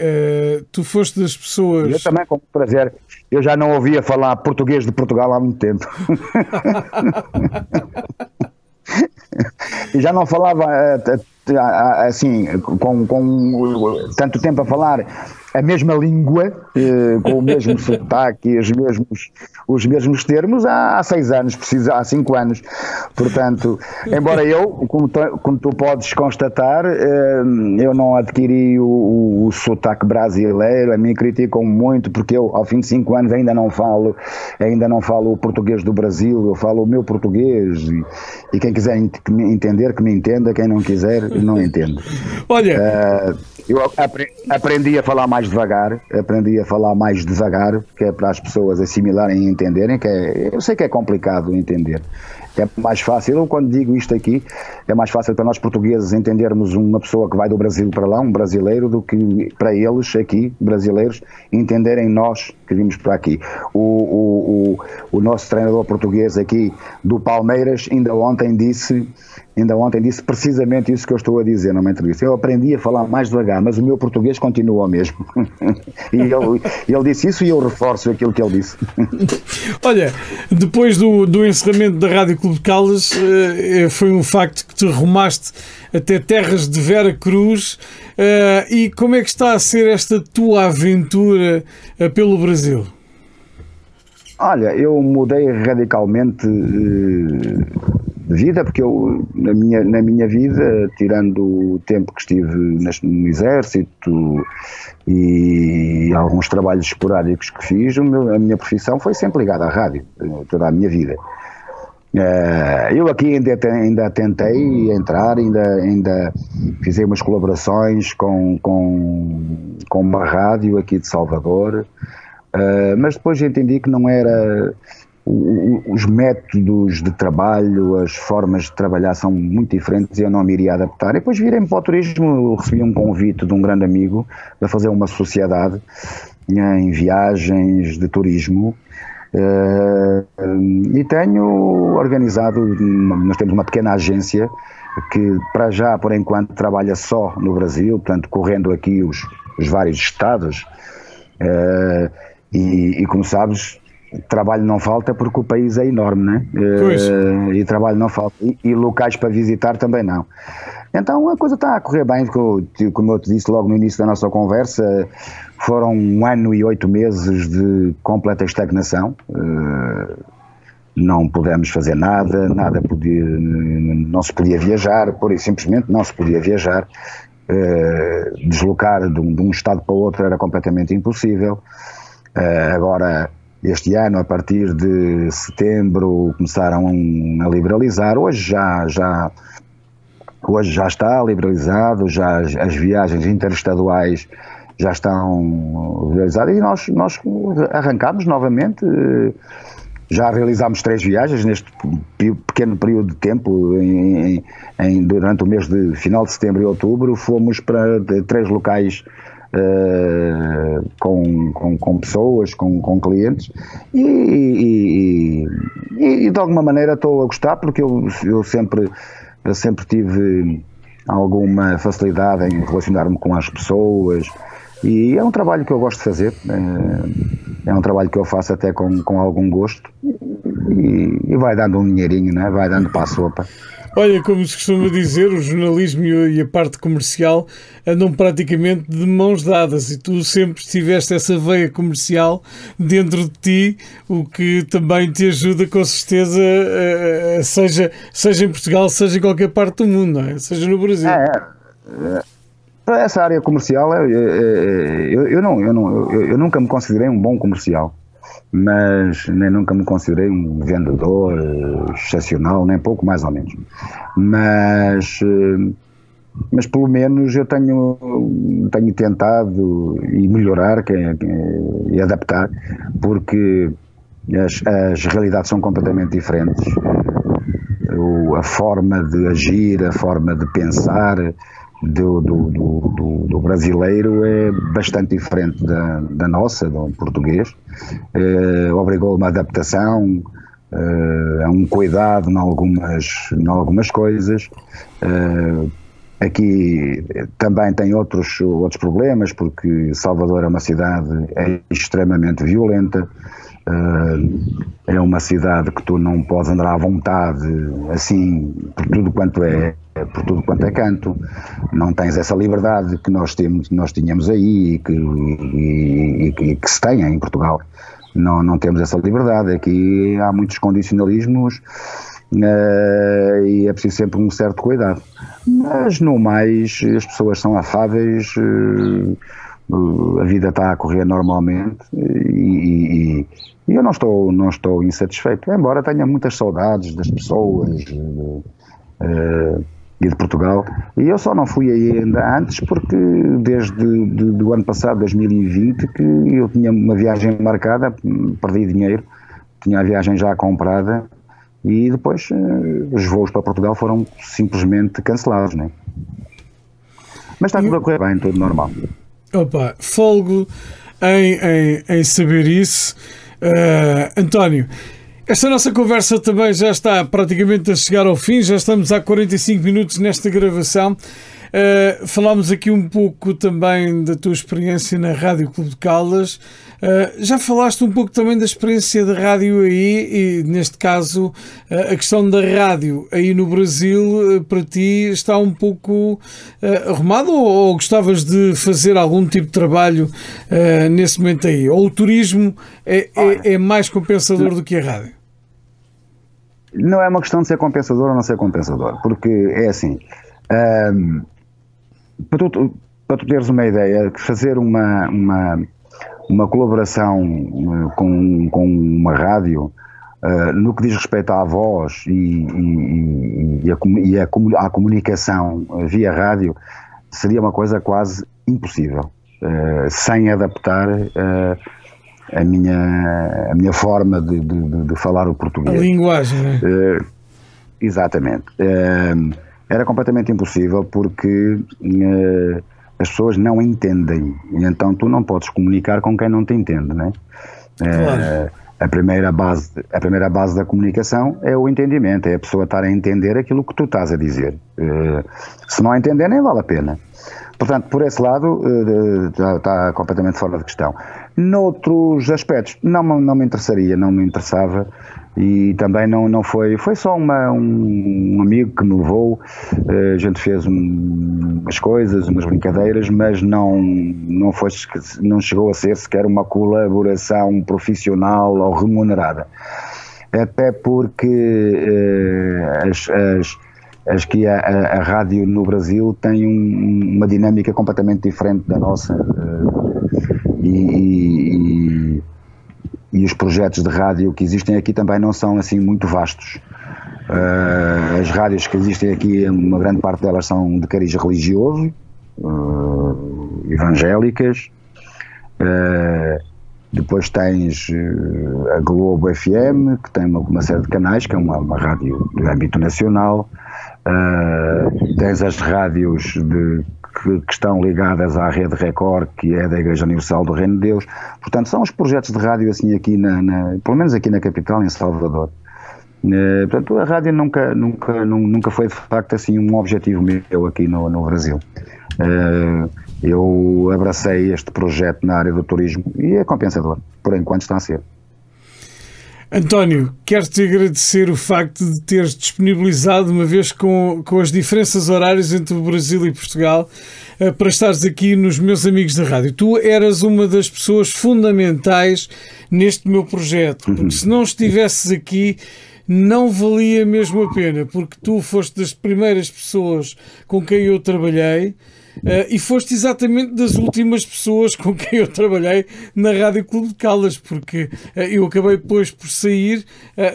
Tu foste das pessoas... Eu também, com muito prazer. Eu já não ouvia falar português de Portugal há muito tempo. E já não falava assim, com tanto tempo a falar a mesma língua, com o mesmo sotaque e os mesmos termos há 6 anos, há 5 anos. Portanto, embora eu, como tu podes constatar, eu não adquiri o sotaque brasileiro. A mim criticam muito porque eu, ao fim de 5 anos, ainda não falo o português do Brasil, eu falo o meu português, e quem quiser entender, que me entenda, quem não quiser, não entende. Olha, eu aprendi a falar mais devagar, que é para as pessoas assimilarem e entenderem, eu sei que é complicado entender. É mais fácil, eu quando digo isto aqui, é mais fácil para nós portugueses entendermos uma pessoa que vai do Brasil para lá, um brasileiro, do que para eles aqui, brasileiros, entenderem nós que vimos para aqui. O nosso treinador português aqui do Palmeiras ainda ontem disse precisamente isso que eu estou a dizer numa entrevista. Eu aprendi a falar mais devagar, mas o meu português continua o mesmo. E ele disse isso e eu reforço aquilo que ele disse. Olha, depois do encerramento da Rádio Clube de Caldas, foi um facto que te rumaste até terras de Vera Cruz. E como é que está a ser esta tua aventura pelo Brasil? Olha, eu mudei radicalmente de vida, porque eu, na minha vida, tirando o tempo que estive no Exército e alguns trabalhos esporádicos que fiz, a minha profissão foi sempre ligada à rádio, toda a minha vida. Eu aqui ainda tentei entrar, ainda fiz umas colaborações com uma rádio aqui de Salvador, mas depois entendi que não era... Os métodos de trabalho, as formas de trabalhar são muito diferentes e eu não me iria adaptar. E depois virei-me para o turismo, recebi um convite de um grande amigo para fazer uma sociedade em viagens de turismo. E tenho organizado, nós temos uma pequena agência que para já, por enquanto, trabalha só no Brasil, portanto correndo aqui os vários estados, e como sabes, trabalho não falta porque o país é enorme, né? E trabalho não falta, e locais para visitar também não. Então a coisa está a correr bem, como eu te disse logo no início da nossa conversa, foram 1 ano e 8 meses de completa estagnação, não pudemos fazer nada não se podia viajar, pura e simplesmente não se podia viajar, deslocar de um estado para o outro era completamente impossível. Agora, este ano, a partir de setembro, começaram a liberalizar. Hoje já está liberalizado, já as viagens interestaduais já estão liberalizadas e nós arrancámos novamente. Já realizámos 3 viagens neste pequeno período de tempo, durante o mês de final de setembro e outubro, fomos para 3 locais com pessoas, com clientes, e de alguma maneira estou a gostar, porque eu sempre tive alguma facilidade em relacionar-me com as pessoas, e é um trabalho que eu gosto de fazer, é um trabalho que eu faço até com algum gosto, e vai dando um dinheirinho, não é? Vai dando para a sopa. Olha, como se costuma dizer, o jornalismo e a parte comercial andam praticamente de mãos dadas, e tu sempre tiveste essa veia comercial dentro de ti, o que também te ajuda com certeza, seja em Portugal, seja em qualquer parte do mundo, não é? Seja no Brasil. Essa área comercial, eu nunca me considerei um bom comercial, mas nem nunca me considerei um vendedor excepcional, nem pouco, mais ou menos. Mas pelo menos eu tenho tentado melhorar e adaptar, porque as realidades são completamente diferentes. A forma de agir, a forma de pensar do brasileiro é bastante diferente da nossa, do português. Obrigou uma adaptação, a um cuidado em algumas coisas. Aqui também tem outros problemas, porque Salvador é uma cidade extremamente violenta, É uma cidade que tu não podes andar à vontade, assim, por tudo quanto é canto. Não tens essa liberdade que nós tínhamos aí e que se tem em Portugal. Não temos essa liberdade. Aqui há muitos condicionalismos e é preciso sempre um certo cuidado. Mas no mais as pessoas são afáveis, a vida está a correr normalmente e eu não estou insatisfeito, embora tenha muitas saudades das pessoas e de Portugal. E eu só não fui aí ainda antes porque desde o ano passado, 2020, que eu tinha uma viagem marcada, perdi dinheiro, tinha a viagem já comprada e depois os voos para Portugal foram simplesmente cancelados, né? Mas está tudo a correr bem, tudo normal. Opa, folgo em saber isso. António, esta nossa conversa também já está praticamente a chegar ao fim, já estamos há 45 minutos nesta gravação. Falámos aqui um pouco também da tua experiência na Rádio Clube de Caldas. Já falaste um pouco também da experiência da rádio aí, e neste caso a questão da rádio aí no Brasil para ti está um pouco arrumado, ou gostavas de fazer algum tipo de trabalho nesse momento aí? Ou o turismo é mais compensador do que a rádio? Não é uma questão de ser compensador ou não ser compensador, porque é assim, para tu teres uma ideia, fazer uma colaboração com uma rádio, no que diz respeito à voz e à comunicação via rádio, seria uma coisa quase impossível, sem adaptar a minha forma de falar o português. A linguagem, né? Exatamente. Era completamente impossível porque as pessoas não entendem, e então tu não podes comunicar com quem não te entende, né? Claro. A primeira base da comunicação é o entendimento, é a pessoa estar a entender aquilo que tu estás a dizer. Se não entender, nem vale a pena. Portanto, por esse lado, está completamente fora de questão. Noutros aspectos, não me interessaria, não me interessava, e também não foi só um amigo que me levou, a gente fez umas coisas, umas brincadeiras, mas não chegou a ser sequer uma colaboração profissional ou remunerada. Até porque acho que a rádio no Brasil tem uma dinâmica completamente diferente da nossa, e os projetos de rádio que existem aqui também não são assim muito vastos. As rádios que existem aqui, uma grande parte delas são de cariz religioso, evangélicas. Depois tens a Globo FM, que tem uma série de canais, que é uma rádio de âmbito nacional. Tens as rádios que estão ligadas à Rede Record, que é da Igreja Universal do Reino de Deus. Portanto, são os projetos de rádio assim aqui, pelo menos aqui na capital, em Salvador. Portanto, a rádio nunca foi de facto assim um objetivo meu aqui no Brasil. Eu abracei este projeto na área do turismo e é compensador, por enquanto está a ser. António, quero-te agradecer o facto de teres disponibilizado, uma vez com as diferenças horárias entre o Brasil e Portugal, para estares aqui nos Meus Amigos da Rádio. Tu eras uma das pessoas fundamentais neste meu projeto, porque se não estivesses aqui não valia mesmo a pena, porque tu foste das primeiras pessoas com quem eu trabalhei. E foste exatamente das últimas pessoas com quem eu trabalhei na Rádio Clube de Caldas, porque eu acabei depois por sair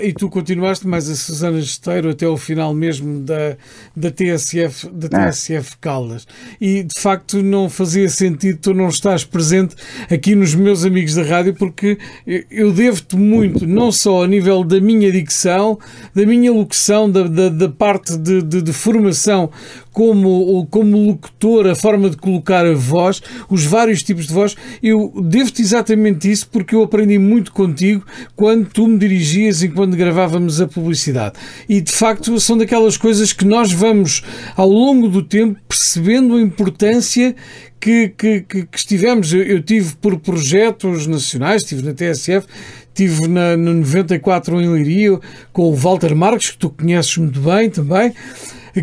e tu continuaste, mais a Susana Gesteiro, até ao final mesmo da TSF Caldas. E de facto não fazia sentido tu não estás presente aqui nos Meus Amigos da Rádio, porque eu devo-te muito, não só a nível da minha dicção, da minha locução, da parte de formação como locutor, a forma de colocar a voz, os vários tipos de voz. Eu devo-te exatamente isso, porque eu aprendi muito contigo quando tu me dirigias e quando gravávamos a publicidade. E de facto são daquelas coisas que nós vamos ao longo do tempo percebendo a importância que estivemos. Eu tive por projetos nacionais, estive na TSF, estive no 94 em Leiria com o Walter Marques, que tu conheces muito bem também,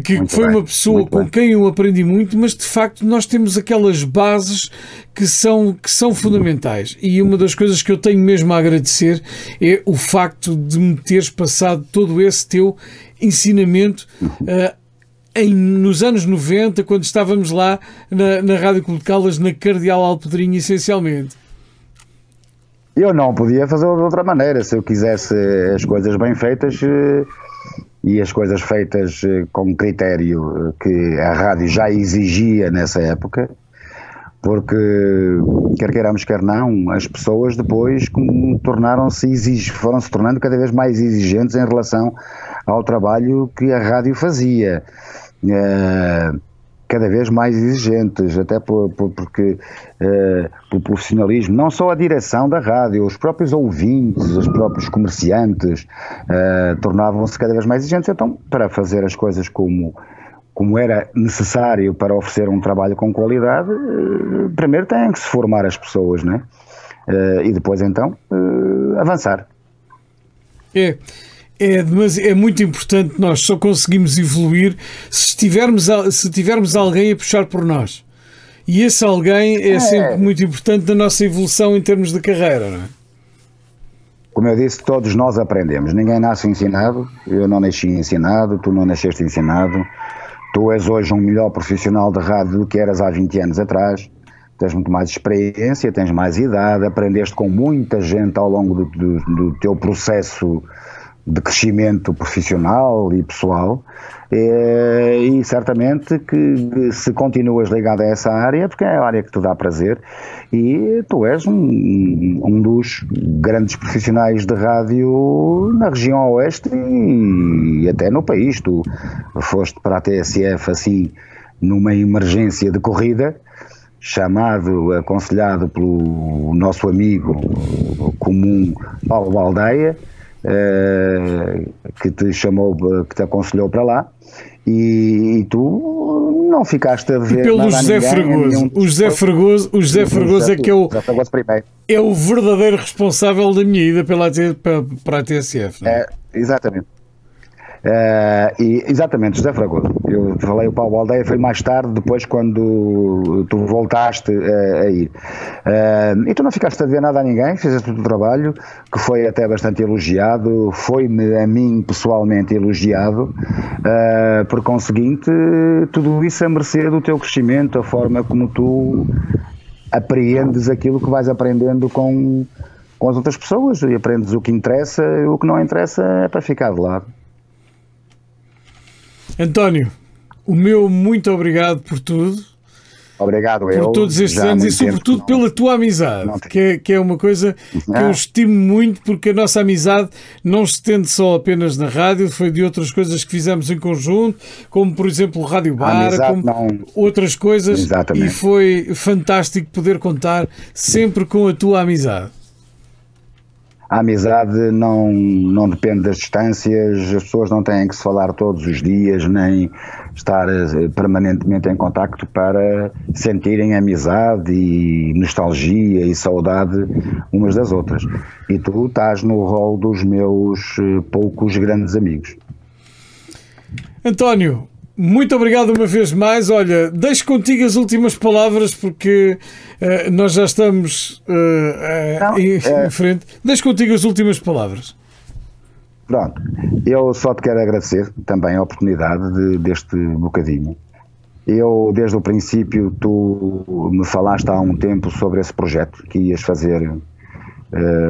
que Muito foi bem, uma pessoa muito com bem. quem eu aprendi muito, mas de facto nós temos aquelas bases que são fundamentais. E uma das coisas que eu tenho mesmo a agradecer é o facto de me teres passado todo esse teu ensinamento nos anos 90, quando estávamos lá na Rádio Clube de Caldas, na Cardeal Alpedrinha, essencialmente. Eu não podia fazer de outra maneira. Se eu quisesse as coisas bem feitas e as coisas feitas com critério que a rádio já exigia nessa época, porque quer queiramos, quer não, as pessoas depois foram se tornando cada vez mais exigentes em relação ao trabalho que a rádio fazia. Cada vez mais exigentes, até porque pelo profissionalismo, não só a direção da rádio, os próprios ouvintes, os próprios comerciantes tornavam-se cada vez mais exigentes. Então, para fazer as coisas como era necessário para oferecer um trabalho com qualidade, primeiro têm que se formar as pessoas, não é? E depois então avançar. Mas é muito importante. Nós só conseguimos evoluir se tivermos alguém a puxar por nós. E esse alguém é sempre muito importante na nossa evolução em termos de carreira, não é? Como eu disse, todos nós aprendemos. Ninguém nasce ensinado. Eu não nasci ensinado, tu não nasceste ensinado. Tu és hoje um melhor profissional de rádio do que eras há 20 anos atrás. Tens muito mais experiência, tens mais idade, aprendeste com muita gente ao longo do teu processo de crescimento profissional e pessoal, e certamente que se continuas ligado a essa área, porque é a área que te dá prazer, e tu és um dos grandes profissionais de rádio na região oeste e até no país. Tu foste para a TSF assim numa emergência de corrida, aconselhado pelo nosso amigo comum Paulo Baldeia, que te aconselhou para lá, e tu não ficaste a ver pelo nada José a ninguém, Fregoso. O José Fregoso é que é o verdadeiro responsável da minha ida para a TSF, não é? Exatamente. Exatamente, José Fragoso. Eu falei, o Paulo Aldeia foi mais tarde, depois quando tu voltaste a ir. E tu não ficaste a ver nada a ninguém, fizeste o teu trabalho, que foi até bastante elogiado, foi-me a mim pessoalmente elogiado, por conseguinte, tudo isso a mercê do teu crescimento, a forma como tu apreendes aquilo que vais aprendendo com as outras pessoas, e aprendes o que interessa, e o que não interessa é para ficar de lado. António, o meu muito obrigado por tudo. Obrigado por todos estes anos e sobretudo pela tua amizade, que é uma coisa que eu estimo muito, porque a nossa amizade não se estende só apenas na rádio, foi de outras coisas que fizemos em conjunto, como por exemplo o Rádio Bar, outras coisas. Exatamente. E foi fantástico poder contar sempre com a tua amizade. A amizade não depende das distâncias, as pessoas não têm que se falar todos os dias, nem estar permanentemente em contacto para sentirem amizade e nostalgia e saudade umas das outras. E tu estás no rol dos meus poucos grandes amigos. António, muito obrigado uma vez mais. Olha, deixo contigo as últimas palavras, porque nós já estamos em frente. Deixo contigo as últimas palavras. Pronto, eu só te quero agradecer também a oportunidade deste bocadinho. Eu, desde o princípio, tu me falaste há um tempo sobre esse projeto, que ias fazer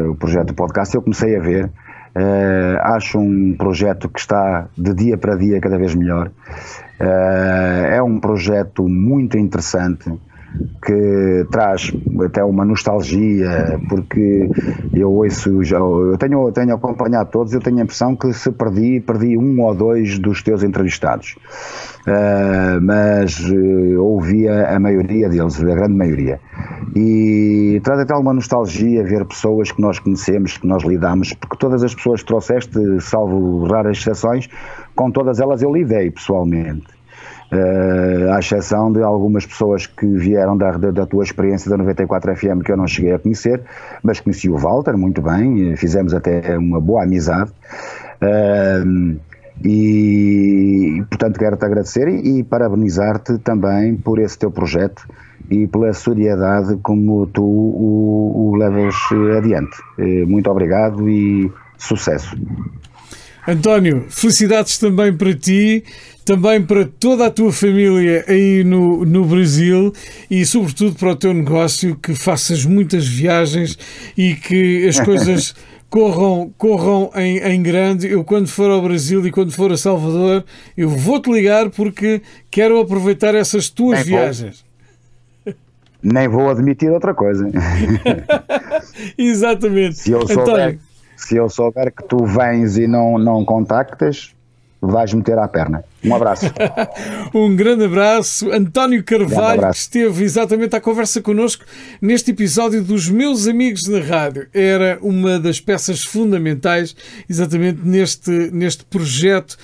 o projeto do podcast. Eu comecei a ver. Acho um projeto que está de dia para dia cada vez melhor. É um projeto muito interessante, que traz até uma nostalgia, porque eu tenho acompanhado todos, eu tenho a impressão que se perdi um ou dois dos teus entrevistados, mas ouvia a maioria deles, a grande maioria, e traz até uma nostalgia ver pessoas que nós conhecemos, que nós lidamos, porque todas as pessoas que trouxeste, salvo raras exceções, com todas elas eu lidei pessoalmente. à exceção de algumas pessoas que vieram da tua experiência da 94 FM que eu não cheguei a conhecer, mas conheci o Walter muito bem, fizemos até uma boa amizade. E portanto quero-te agradecer e parabenizar-te também por esse teu projeto e pela seriedade como tu o levas adiante. Muito obrigado e sucesso. António, felicidades também para ti, também para toda a tua família aí no Brasil e sobretudo para o teu negócio, que faças muitas viagens e que as coisas corram em grande. Eu quando for ao Brasil e quando for a Salvador, eu vou-te ligar porque quero aproveitar essas tuas viagens. Nem vou admitir outra coisa. Exatamente. Se eu souber que tu vens e não contactas, vais meter à perna. Um abraço. Um grande abraço. António Carvalho, que esteve exatamente à conversa connosco neste episódio dos Meus Amigos da Rádio. Era uma das peças fundamentais exatamente neste projeto,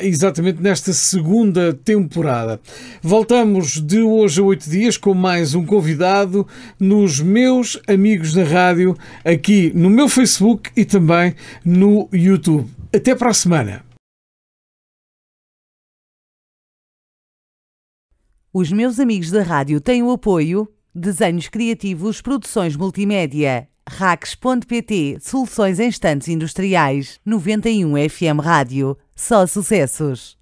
exatamente nesta segunda temporada. Voltamos de hoje a 8 dias com mais um convidado nos Meus Amigos da Rádio, aqui no meu Facebook e também no YouTube. Até para a semana. Os Meus Amigos da Rádio têm o apoio Desenhos Criativos, Produções Multimédia, Racks.pt, Soluções em Estantes Industriais, 91 FM Rádio, só sucessos.